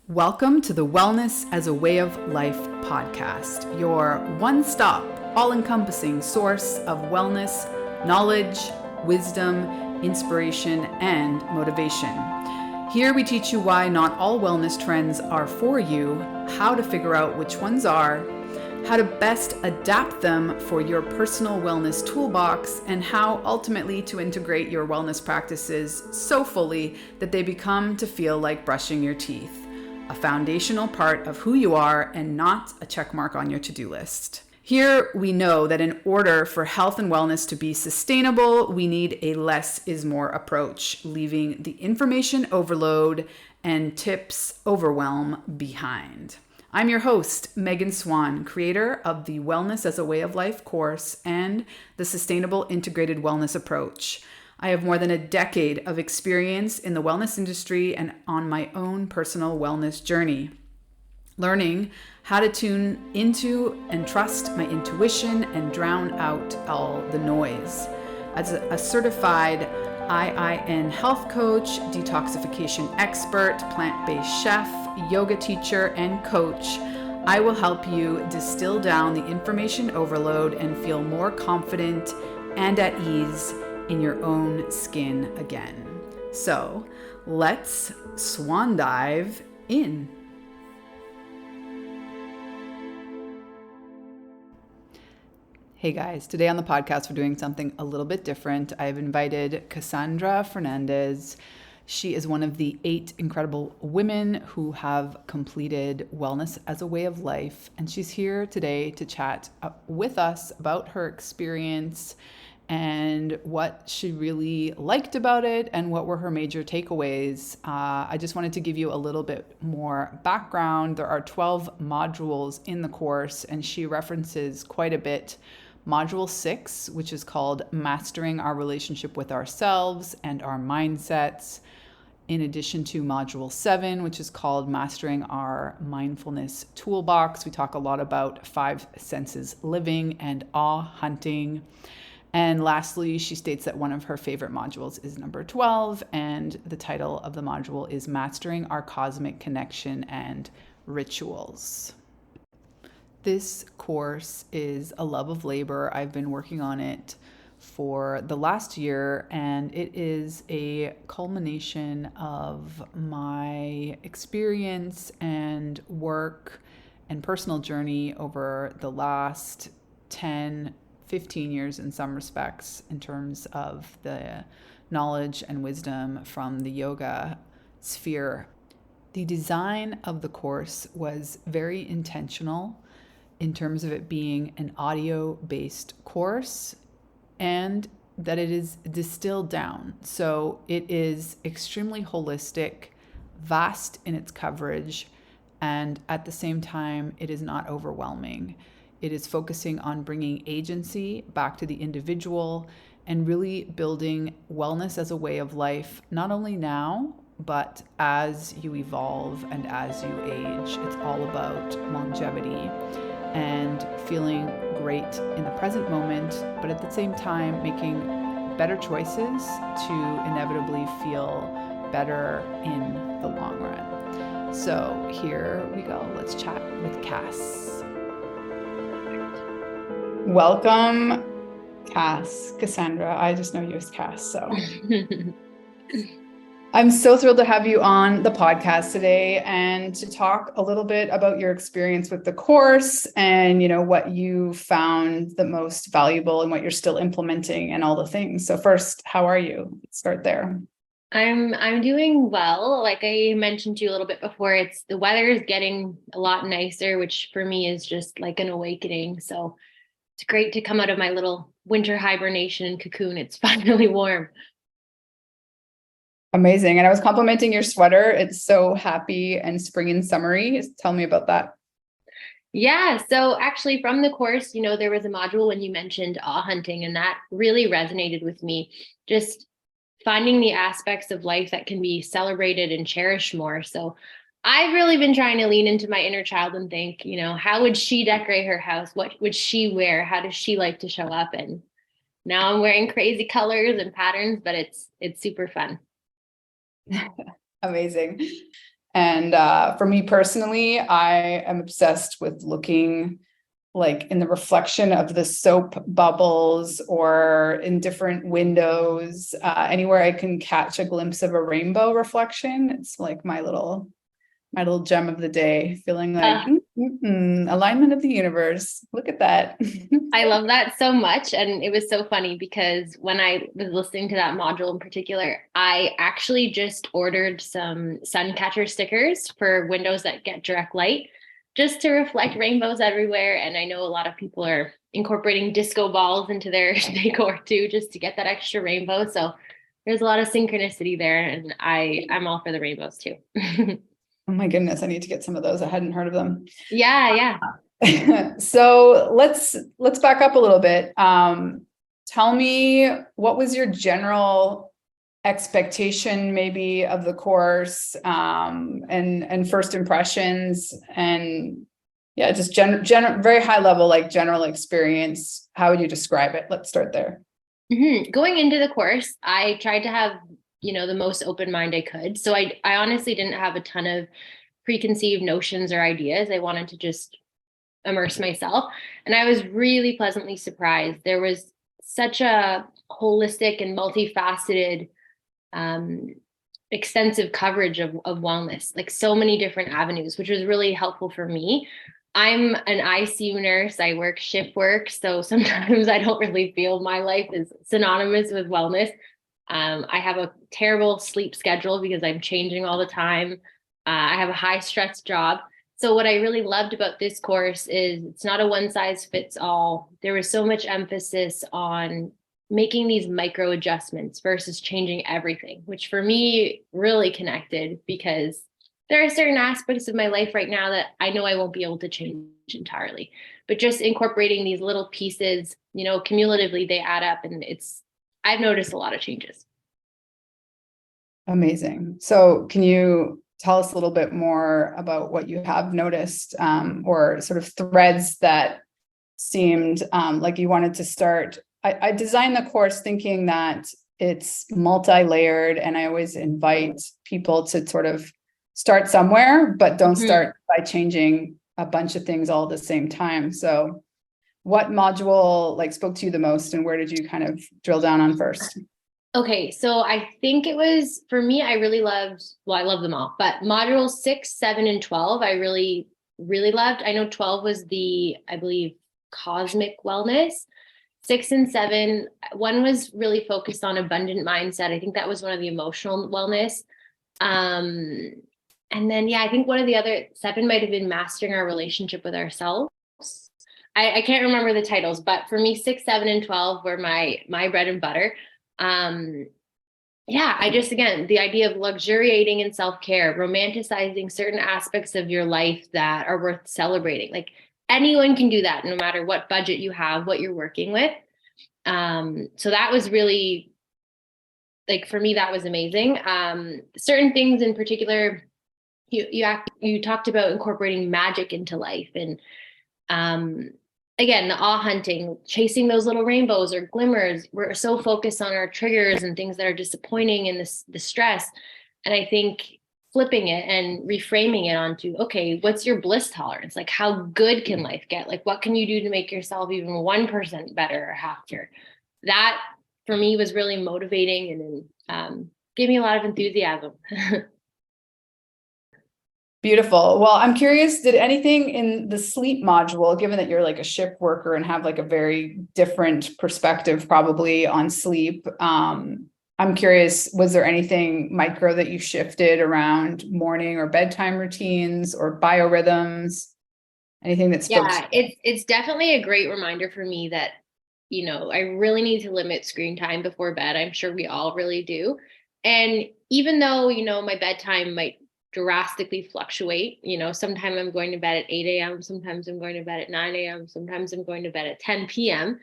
Welcome to the Wellness as a Way of Life podcast, your one-stop, all-encompassing source of wellness, knowledge, wisdom, inspiration, and motivation. Here we teach you why not all wellness trends are for you, how to figure out which ones are, how to best adapt them for your personal wellness toolbox, and how ultimately to integrate your wellness practices so fully that they become to feel like brushing your teeth. A foundational part of who you are and not a check mark on your to-do list. Here we know that in order for health and wellness to be sustainable, we need a less is more approach, leaving the information overload and tips overwhelm behind. I'm your host, Megan Swan, creator of the Wellness as a Way of Life course and the Sustainable Integrated Wellness Approach. I have more than a decade of experience in the wellness industry and on my own personal wellness journey, learning how to tune into and trust my intuition and drown out all the noise. As a certified IIN health coach, detoxification expert, plant-based chef, yoga teacher, and coach, I will help you distill down the information overload and feel more confident and at ease in your own skin again. So let's swan dive in. Hey guys, today on the podcast, we're doing something a little bit different. I've invited Cassandra Fernandes. She is one of the 8 incredible women who have completed Wellness as a Way of Life. And she's here today to chat with us about her experience and what she really liked about it and what were her major takeaways. I just wanted to give you a little bit more background. There are 12 modules in the course, and she references quite a bit Module 6, which is called Mastering Our Relationship with Ourselves and Our Mindsets, in addition to Module 7, which is called Mastering Our Mindfulness Toolbox. We talk a lot about 5 senses living and awe hunting. And lastly, she states that one of her favorite modules is number 12, and the title of the module is Mastering Our Cosmic Connection and Rituals. This course is a love of labor. I've been working on it for the last year, and it is a culmination of my experience and work and personal journey over the last 15 years in some respects, in terms of the knowledge and wisdom from the yoga sphere. The design of the course was very intentional in terms of it being an audio-based course and that it is distilled down. So it is extremely holistic, vast in its coverage, and at the same time, it is not overwhelming. It is focusing on bringing agency back to the individual and really building wellness as a way of life, not only now, but as you evolve and as you age. It's all about longevity and feeling great in the present moment, but at the same time, making better choices to inevitably feel better in the long run. So here we go. Let's chat with Cass. Welcome, Cassandra. I just know you as Cass, so. I'm so thrilled to have you on the podcast today and to talk a little bit about your experience with the course and, what you found the most valuable and what you're still implementing and all the things. So first, how are you? Let's start there. I'm doing well. Like I mentioned to you a little bit before, the weather is getting a lot nicer, which for me is just like an awakening. So it's great to come out of my little winter hibernation and cocoon. It's finally warm. Amazing. And I was complimenting your sweater. It's so happy and spring and summery. Tell me about that. Yeah. So actually from the course, there was a module when you mentioned awe hunting, and that really resonated with me. Just finding the aspects of life that can be celebrated and cherished more. So I've really been trying to lean into my inner child and think, how would she decorate her house? What would she wear? How does she like to show up? And now I'm wearing crazy colors and patterns, but it's super fun. Amazing. And for me personally, I am obsessed with looking like in the reflection of the soap bubbles or in different windows, anywhere I can catch a glimpse of a rainbow reflection. It's like my little gem of the day, feeling like alignment of the universe. Look at that. I love that so much. And it was so funny because when I was listening to that module in particular, I actually just ordered some sun catcher stickers for windows that get direct light, just to reflect rainbows everywhere. And I know a lot of people are incorporating disco balls into their decor too, just to get that extra rainbow. So there's a lot of synchronicity there. And I'm all for the rainbows too. Oh my goodness, I need to get some of those. I hadn't heard of them. Yeah. So let's back up a little bit. Tell me, what was your general expectation maybe of the course, and first impressions, and yeah, just very high level, like general experience. How would you describe it? Let's start there. Going into the course, I tried to have, the most open mind I could. So I honestly didn't have a ton of preconceived notions or ideas. I wanted to just immerse myself. And I was really pleasantly surprised. There was such a holistic and multifaceted, extensive coverage of wellness, like so many different avenues, which was really helpful for me. I'm an ICU nurse. I work shift work. So sometimes I don't really feel my life is synonymous with wellness. I have a terrible sleep schedule because I'm changing all the time. I have a high stress job. So what I really loved about this course is it's not a one size fits all. There was so much emphasis on making these micro adjustments versus changing everything, which for me really connected, because there are certain aspects of my life right now that I know I won't be able to change entirely, but just incorporating these little pieces, cumulatively they add up, and I've noticed a lot of changes. Amazing. So can you tell us a little bit more about what you have noticed, or sort of threads that seemed like you wanted to start? I designed the course thinking that it's multi-layered, and I always invite people to sort of start somewhere, but don't start by changing a bunch of things all at the same time. So what module spoke to you the most, and where did you kind of drill down on first? Okay, so I think it was, for me, I really loved, I love them all, but modules 6, 7, and 12, I really, really loved. I know 12 was I believe, cosmic wellness. 6 and 7, one was really focused on abundant mindset. I think that was one of the emotional wellness. And then, I think one of the other 7 might have been mastering our relationship with ourselves. I can't remember the titles, but for me, 6, 7, and 12 were my bread and butter. I just, again, the idea of luxuriating in self-care, romanticizing certain aspects of your life that are worth celebrating. Like anyone can do that, no matter what budget you have, what you're working with. So that was really, for me, that was amazing. Certain things in particular, you talked about incorporating magic into life, and again, the awe hunting, chasing those little rainbows or glimmers. We're so focused on our triggers and things that are disappointing and the stress. And I think flipping it and reframing it onto, okay, what's your bliss tolerance? Like, how good can life get? Like, what can you do to make yourself even 1% better or happier? That for me was really motivating, and gave me a lot of enthusiasm. Beautiful. Well, I'm curious, did anything in the sleep module, given that you're like a shift worker and have like a very different perspective probably on sleep, I'm curious, was there anything micro that you shifted around morning or bedtime routines or biorhythms? Anything that spoke to you? It's definitely a great reminder for me that, I really need to limit screen time before bed. I'm sure we all really do. And even though, my bedtime might drastically fluctuate, sometimes I'm going to bed at 8 a.m., sometimes I'm going to bed at 9 a.m., sometimes I'm going to bed at 10 p.m.,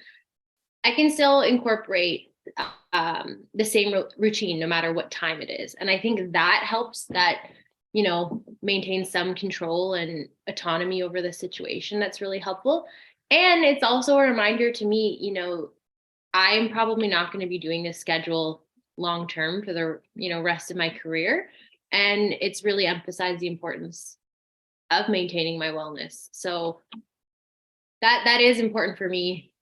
I can still incorporate the same routine no matter what time it is. And I think that helps, that, maintain some control and autonomy over the situation. That's really helpful. And it's also a reminder to me, I'm probably not going to be doing this schedule long term for the, rest of my career. And it's really emphasized the importance of maintaining my wellness. So that is important for me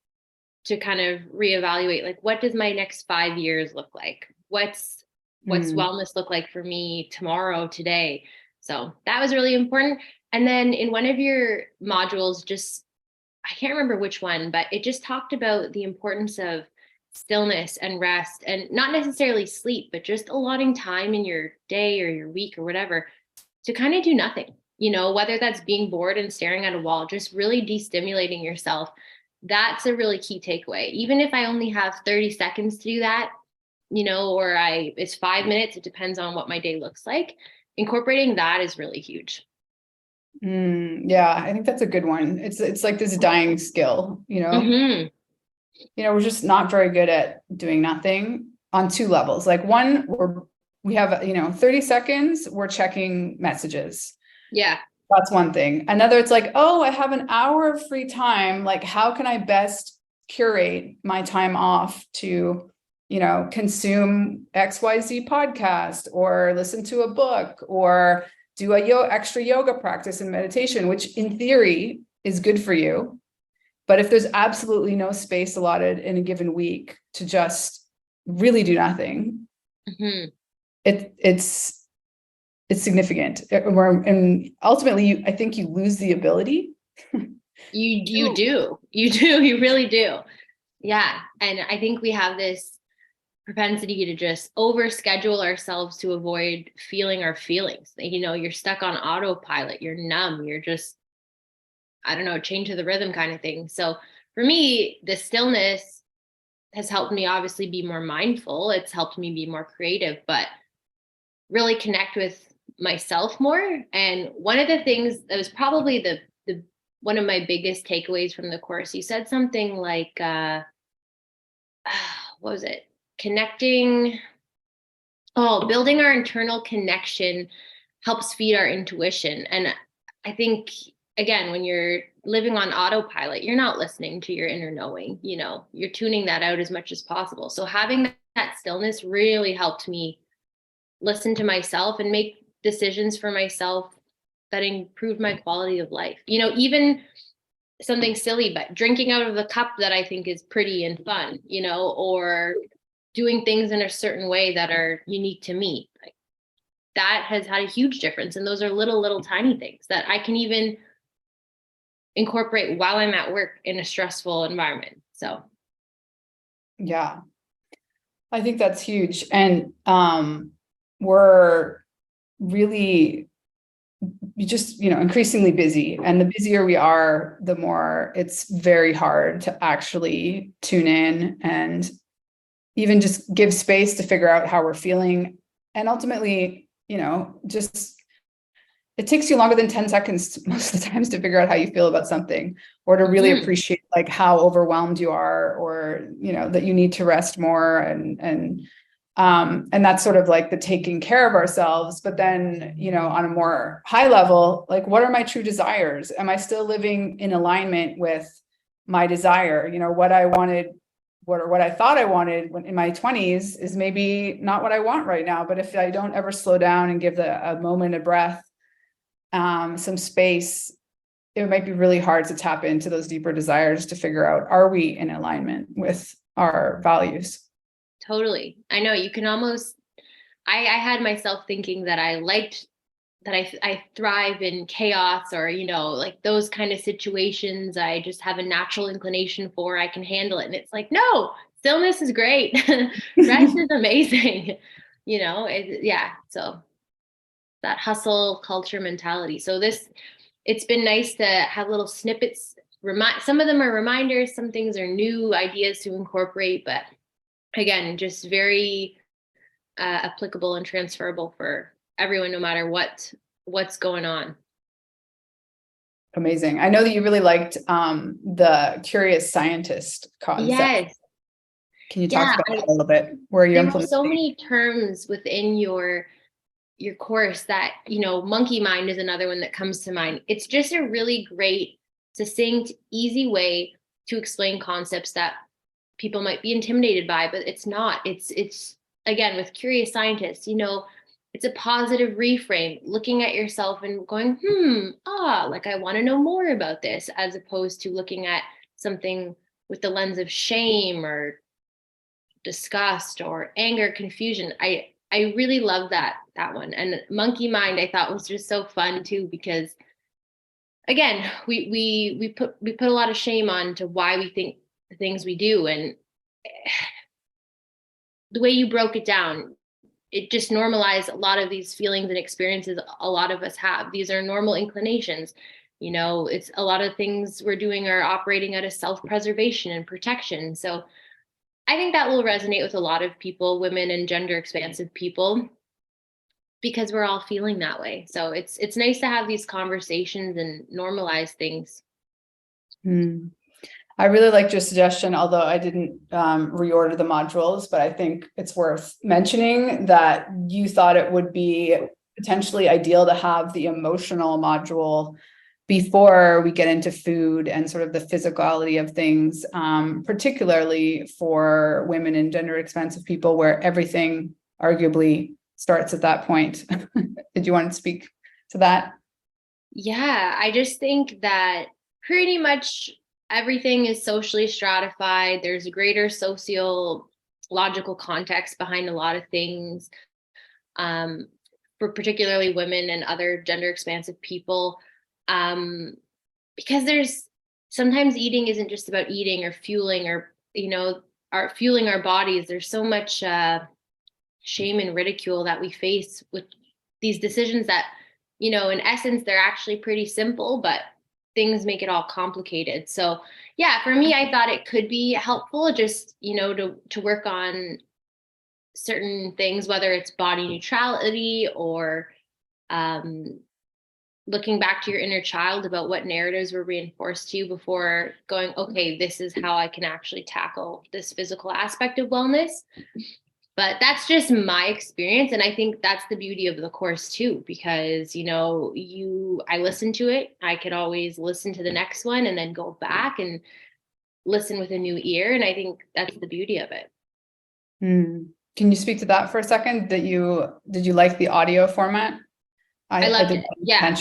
to kind of reevaluate, like, what does my next 5 years look like? What's wellness look like for me tomorrow, today? So that was really important. And then in one of your modules, just, I can't remember which one, but it just talked about the importance of stillness and rest, and not necessarily sleep, but just allotting time in your day or your week or whatever to kind of do nothing, whether that's being bored and staring at a wall, just really destimulating yourself. That's a really key takeaway. Even if I only have 30 seconds to do that, or it's 5 minutes, it depends on what my day looks like. Incorporating that is really huge. Yeah, I think that's a good one. It's like this dying skill, Mm-hmm. We're just not very good at doing nothing on two levels. Like one, we have 30 seconds, we're checking messages. Yeah. That's one thing. Another, it's like, oh, I have an hour of free time. Like, how can I best curate my time off to, consume XYZ podcast or listen to a book or do a extra yoga practice and meditation, which in theory is good for you. But if there's absolutely no space allotted in a given week to just really do nothing, mm-hmm. it's significant. And ultimately, I think you lose the ability. You do. You really do. Yeah. And I think we have this propensity to just overschedule ourselves to avoid feeling our feelings. You're stuck on autopilot, you're numb, you're just, I don't know, change to the rhythm kind of thing. So for me, the stillness has helped me obviously be more mindful. It's helped me be more creative, but really connect with myself more. And one of the things that was probably the one of my biggest takeaways from the course, you said something like, what was it? Building our internal connection helps feed our intuition. And I think, again, when you're living on autopilot, you're not listening to your inner knowing, you're tuning that out as much as possible. So having that stillness really helped me listen to myself and make decisions for myself that improved my quality of life. Even something silly, but drinking out of the cup that I think is pretty and fun, or doing things in a certain way that are unique to me. Like, that has had a huge difference. And those are little tiny things that I can even incorporate while I'm at work in a stressful environment. So yeah, I think that's huge. And we're really just, increasingly busy, and the busier we are, the more it's very hard to actually tune in and even just give space to figure out how we're feeling. And ultimately, just, it takes you longer than 10 seconds most of the times to figure out how you feel about something, or to really appreciate like how overwhelmed you are, or, that you need to rest more. And that's sort of like the taking care of ourselves. But then, on a more high level, like, what are my true desires? Am I still living in alignment with my desire? What I wanted, what I thought I wanted in my 20s is maybe not what I want right now. But if I don't ever slow down and give a moment of breath, some space, it might be really hard to tap into those deeper desires to figure out, are we in alignment with our values? Totally. I know you can almost, I had myself thinking that I thrive in chaos, or, like those kind of situations I just have a natural inclination for, I can handle it. And it's like, no, stillness is great. Rest is amazing. So that hustle culture mentality. So it's been nice to have little snippets. Some of them are reminders, some things are new ideas to incorporate, but again, just very applicable and transferable for everyone, no matter what's going on. Amazing. I know that you really liked the curious scientist concept. Yes. Can you talk about that a little bit? Where you're implementing? There are so many terms within your course that, monkey mind is another one that comes to mind. It's just a really great, succinct, easy way to explain concepts that people might be intimidated by, but it's not. It's again, with curious scientists, it's a positive reframe, looking at yourself and going, like I want to know more about this, as opposed to looking at something with the lens of shame or disgust or anger, confusion. I really love that one. And monkey mind I thought was just so fun too, because again, we put a lot of shame on to why we think the things we do, and the way you broke it down, it just normalized a lot of these feelings and experiences a lot of us have. These are normal inclinations. It's a lot of things we're doing are operating out of self-preservation and protection. So I think that will resonate with a lot of people, women and gender expansive people, because we're all feeling that way. So it's nice to have these conversations and normalize things. I really liked your suggestion, although I didn't reorder the modules, but I think it's worth mentioning that you thought it would be potentially ideal to have the emotional module before we get into food and sort of the physicality of things, particularly for women and gender expansive people, where everything arguably starts at that point. Did you want to speak to that? Yeah, I just think that pretty much everything is socially stratified. There's a greater sociological context behind a lot of things, for particularly women and other gender expansive people. Because there's sometimes eating isn't just about eating or fueling or, fueling our bodies. There's so much shame and ridicule that we face with these decisions that, in essence, they're actually pretty simple, but things make it all complicated. So yeah, for me, I thought it could be helpful just, to work on certain things, whether it's body neutrality or looking back to your inner child about what narratives were reinforced to you before going, okay, this is how I can actually tackle this physical aspect of wellness. But that's just my experience. And I think that's the beauty of the course too, because, I listened to it. I could always listen to the next one and then go back and listen with a new ear. And I think that's the beauty of it. Can you speak to that for a second? Did you like the audio format? I loved it. Yeah.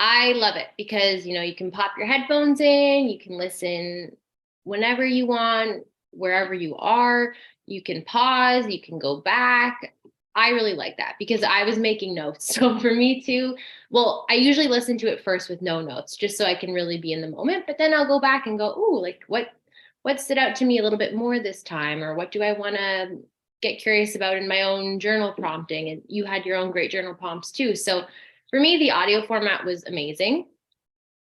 I love it because, you can pop your headphones in, you can listen whenever you want, wherever you are. You can pause, you can go back. I really like that because I was making notes. So for me too, well, I usually listen to it first with no notes, just so I can really be in the moment. But then I'll go back and go, ooh, like what stood out to me a little bit more this time? Or what do I want to get curious about in my own journal prompting? And you had your own great journal prompts too. So for me, the audio format was amazing.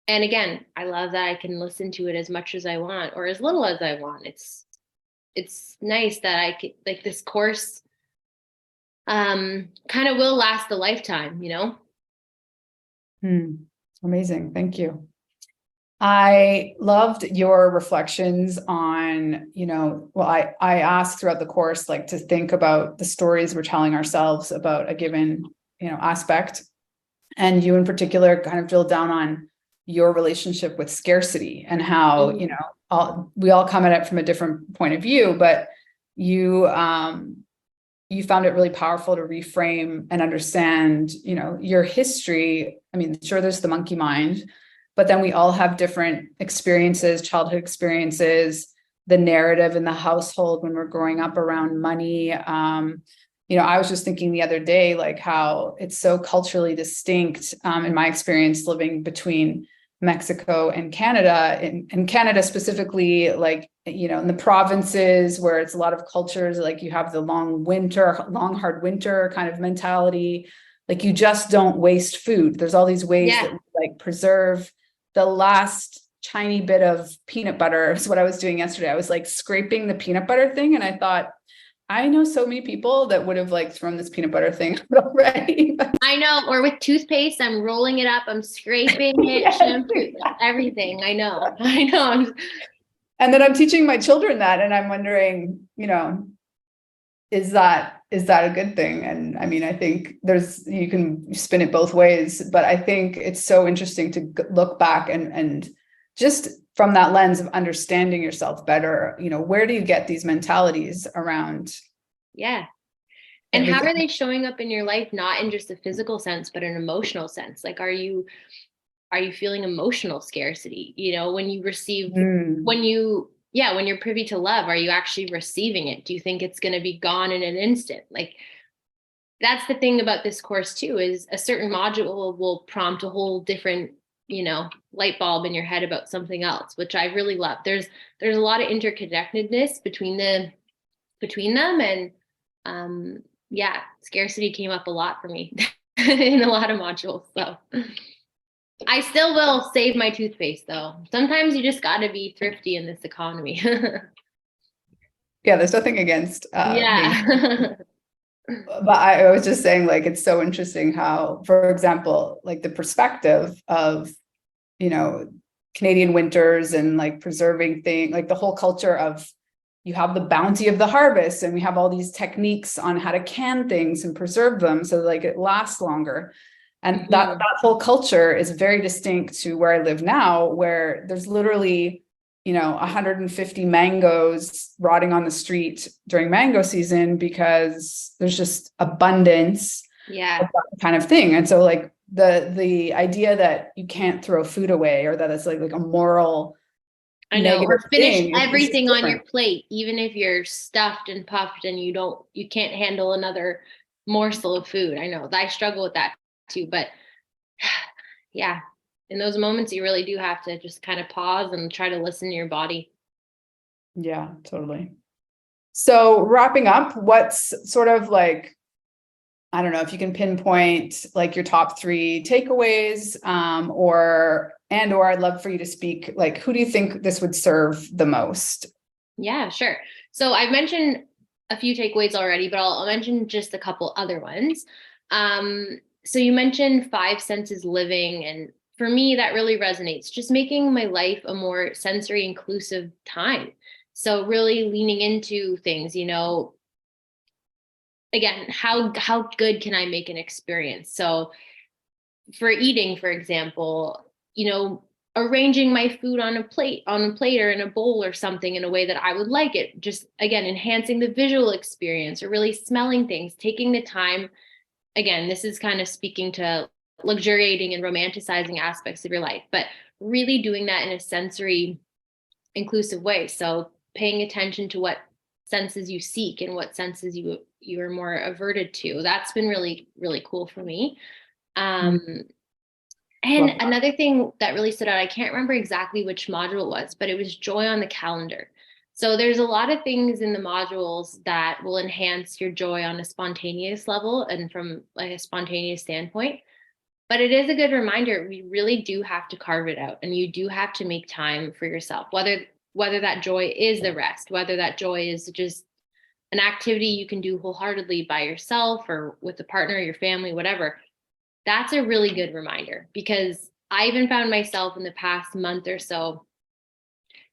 And again, I love that I can listen to it as much as I want or as little as I want. It's nice that I could, like, this course kind of will last a lifetime, Amazing. Thank you. I loved your reflections on, I asked throughout the course, like, to think about the stories we're telling ourselves about a given, aspect. And you in particular kind of drilled down on your relationship with scarcity and how, we all come at it from a different point of view, but you found it really powerful to reframe and understand, your history. I mean, sure, there's the monkey mind, but then we all have different experiences, childhood experiences, the narrative in the household when we're growing up around money. I was just thinking the other day, like, how it's so culturally distinct, in my experience living between Mexico and Canada, and Canada specifically, like, in the provinces where it's a lot of cultures, like you have the long, hard winter kind of mentality. Like, you just don't waste food. There's all these ways that we, like, preserve the last tiny bit of peanut butter. Is what I was doing yesterday. I was like scraping the peanut butter thing. And I thought, I know so many people that would have, like, thrown this peanut butter thing already. I know. Or with toothpaste, I'm rolling it up. I'm scraping it, shampoo, everything. I know. And then I'm teaching my children that, and I'm wondering, is that a good thing? And I mean, I think you can spin it both ways, but I think it's so interesting to look back and just from that lens of understanding yourself better, where do you get these mentalities around? Yeah. And how are they showing up in your life, not in just a physical sense, but an emotional sense? Like, are you feeling emotional scarcity? You know, when you receive, when you're privy to love, are you actually receiving it? Do you think it's going to be gone in an instant? Like, that's the thing about this course too, is a certain module will prompt a whole different, light bulb in your head about something else, which I really love. There's a lot of interconnectedness between them. And scarcity came up a lot for me in a lot of modules. So I still will save my toothpaste though. Sometimes you just got to be thrifty in this economy. Yeah, there's nothing against yeah. but I was just saying, like, it's so interesting how, for example, like the perspective of, Canadian winters and like preserving things, like the whole culture of, you have the bounty of the harvest, and we have all these techniques on how to can things and preserve them so like it lasts longer. And that whole culture is very distinct to where I live now, where there's literally, 150 mangoes rotting on the street during mango season because there's just abundance of that kind of thing. And so like the idea that you can't throw food away, or that it's like a moral, I know, or finish everything on your different. plate, even if you're stuffed and puffed and you can't handle another morsel of food. I know I struggle with that too, but yeah, in those moments, you really do have to just kind of pause and try to listen to your body. Yeah, totally. So wrapping up, what's sort of like, I don't know if you can pinpoint like your top 3 takeaways, or I'd love for you to speak, like, who do you think this would serve the most? Yeah, sure. So I've mentioned a few takeaways already, but I'll mention just a couple other ones. So you mentioned 5 senses living, and for me, that really resonates. Just making my life a more sensory inclusive time. So really leaning into things, again, how good can I make an experience? So for eating, for example, arranging my food on a plate or in a bowl or something in a way that I would like it. Just again, enhancing the visual experience, or really smelling things, taking the time. Again, this is kind of speaking to luxuriating and romanticizing aspects of your life, but really doing that in a sensory inclusive way. So paying attention to what senses you seek and what senses you are more averted to. That's been really, really cool for me. And another thing that really stood out, I can't remember exactly which module it was, but it was joy on the calendar. So there's a lot of things in the modules that will enhance your joy on a spontaneous level and from like a spontaneous standpoint. But it is a good reminder, we really do have to carve it out, and you do have to make time for yourself, whether that joy is the rest, whether that joy is just an activity you can do wholeheartedly by yourself or with a partner, your family, whatever. That's a really good reminder, because I even found myself in the past month or so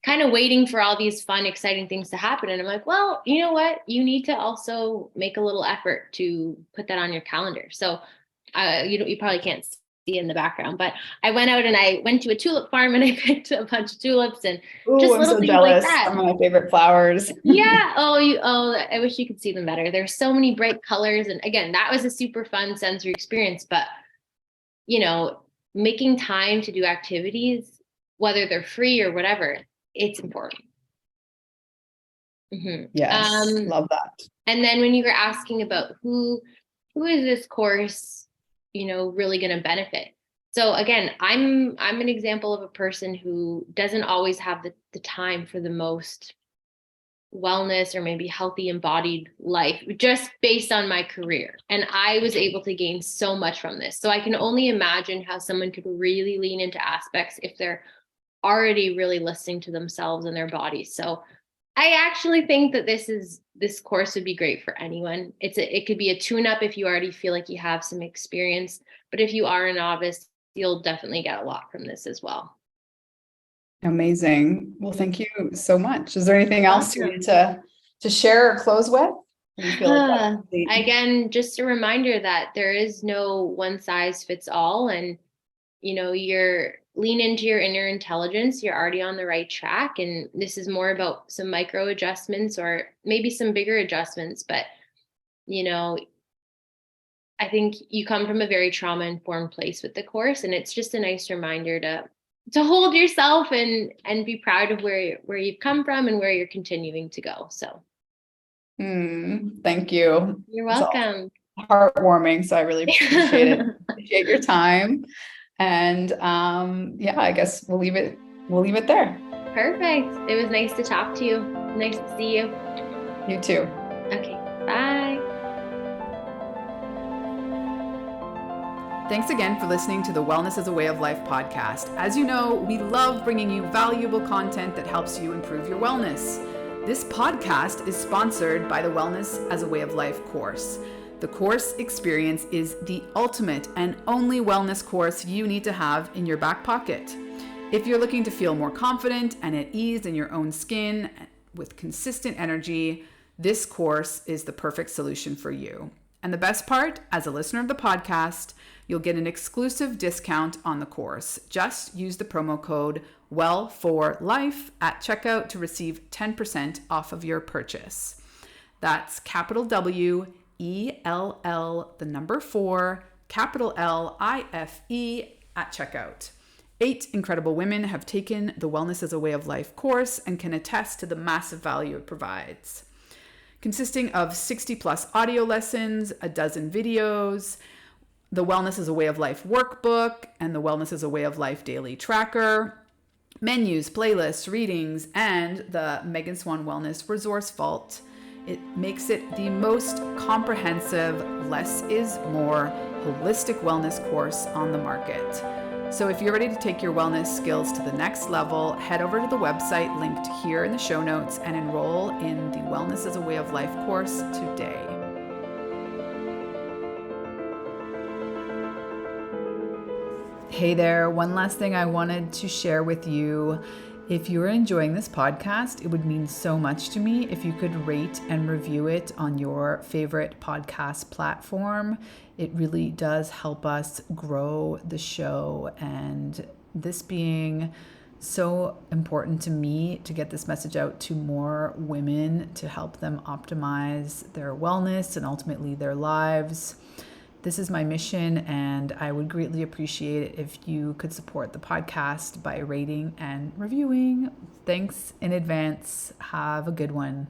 kind of waiting for all these fun, exciting things to happen. And I'm like, well, you know what? You need to also make a little effort to put that on your calendar. So you probably can't see in the background, but I went out and I went to a tulip farm and I picked a bunch of tulips and just I'm little so things jealous. like that. Some of my favorite flowers. Yeah. I wish you could see them better. There's so many bright colors. And again, that was a super fun sensory experience, but making time to do activities, whether they're free or whatever, it's important. Yes, love that. And then when you were asking about who is this course, really going to benefit? So again, I'm an example of a person who doesn't always have the time for the most wellness or maybe healthy embodied life, just based on my career. And I was able to gain so much from this. So I can only imagine how someone could really lean into aspects if they're already really listening to themselves and their bodies. So I actually think that this course would be great for anyone. It could be a tune-up if you already feel like you have some experience, but if you are a novice, you'll definitely get a lot from this as well. Amazing. Well, thank you so much. Is there anything else you need to share or close with? You feel like again, just a reminder that there is no one size fits all, and you're lean into your inner intelligence. You're already on the right track, and this is more about some micro adjustments or maybe some bigger adjustments, but I think you come from a very trauma-informed place with the course, and it's just a nice reminder to hold yourself and be proud of where you've come from and where you're continuing to go. So thank you. you're It's all welcome. heartwarming. So I really appreciate it. Appreciate your time. And I guess we'll leave it there. Perfect. It was nice to talk to you. Nice to see you. You too. Okay. Bye. Thanks again for listening to the Wellness as a Way of Life podcast. As you know, we love bringing you valuable content that helps you improve your wellness. This podcast is sponsored by the Wellness as a Way of Life course. The course experience is the ultimate and only wellness course you need to have in your back pocket. If you're looking to feel more confident and at ease in your own skin with consistent energy, this course is the perfect solution for you. And the best part, as a listener of the podcast, you'll get an exclusive discount on the course. Just use the promo code WELL4LIFE at checkout to receive 10% off of your purchase. That's capital W, ELL, the number 4, capital LIFE at checkout. 8 incredible women have taken the Wellness as a Way of Life course and can attest to the massive value it provides. Consisting of 60 plus audio lessons, a dozen videos, the Wellness as a Way of Life workbook, and the Wellness as a Way of Life daily tracker, menus, playlists, readings, and the Megan Swan Wellness Resource Vault. It makes it the most comprehensive, less is more, holistic wellness course on the market. So if you're ready to take your wellness skills to the next level, head over to the website linked here in the show notes and enroll in the Wellness as a Way of Life course today. Hey there, one last thing I wanted to share with you. If you're enjoying this podcast, it would mean so much to me if you could rate and review it on your favorite podcast platform. It really does help us grow the show, and this being so important to me to get this message out to more women to help them optimize their wellness and ultimately their lives. This is my mission, and I would greatly appreciate it if you could support the podcast by rating and reviewing. Thanks in advance. Have a good one.